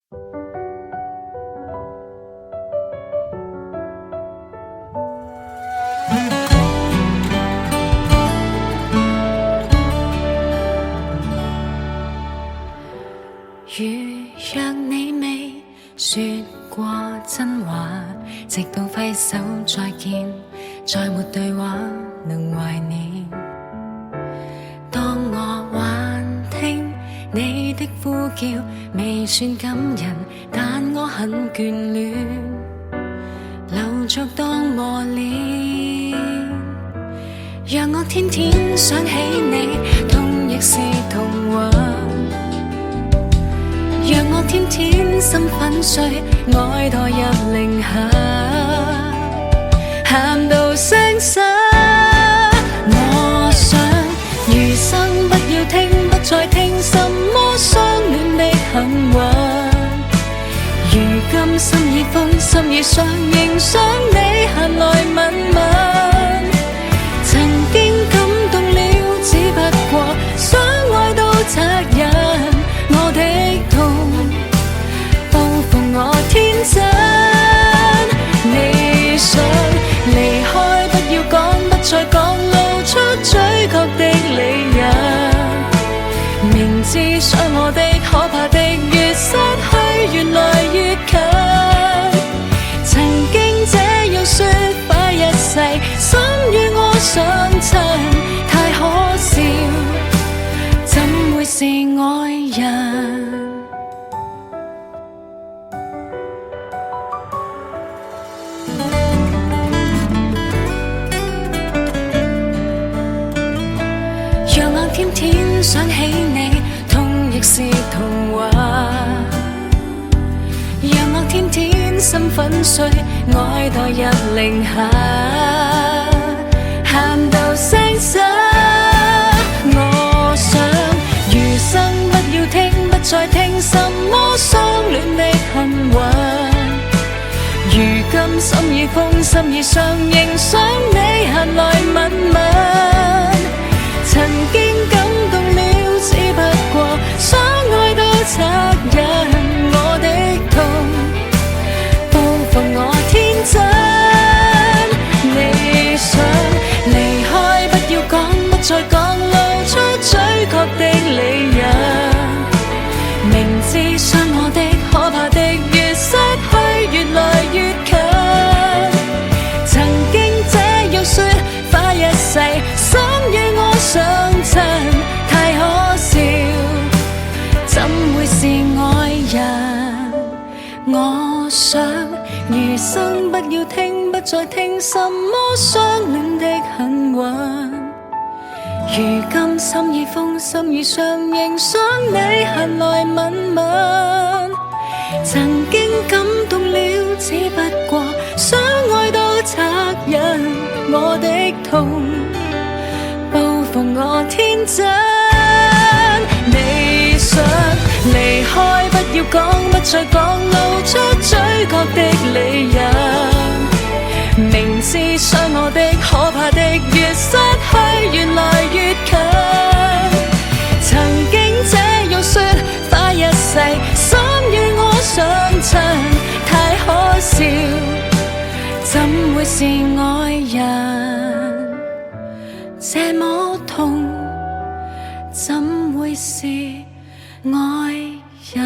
如若你未說過真話，直到揮手再見，再沒對話能懷念。當我還聽你的呼叫，未算感人，但我很眷戀，留着當磨練。讓我天天想起你，痛亦是童話。讓我天天心粉碎，愛墮入零下，喊到聲沙。我想餘生不要聽，不再聽什麼相戀的幸運。如今心已瘋，心已傷，仍想你閒來問問。曾經感動了，只不過想愛到責任。我的痛報復我天真，你想離開不要講，不再講，露出準確的理由。明知傷我的可怕的越失去越來越近，曾經這樣說快一世，心與我相襯，太可笑，怎會是愛人？讓我天天想起你，痛亦是童話。讓我天天心粉碎，愛墮入零下，喊到聲沙。我想餘生不要聽，不再聽什麼相戀的幸運。如今心已瘋，心已傷，仍想你閒來問問。曾經感動了，只不過想愛到責任。我的痛報復我天真，你想離開不要講，不再講，露出準確的理由。明知傷我的可怕的越失去越來越近，曾經這樣說快一世，心與我相襯，太可笑，怎會是愛人？我想餘生不要聽，不再聽什麼相戀的幸運。如今心已瘋，心已傷，仍想你閒來問問。曾經感動了，只不過想愛到責任。我的痛報復我天真，你想離開不要講，不再講，露出準確的理由。明知傷我的可怕的越失去越來越近，曾經這樣說快一世，心與我相襯，太可笑，怎會是愛人？這麼痛，怎會是愛人？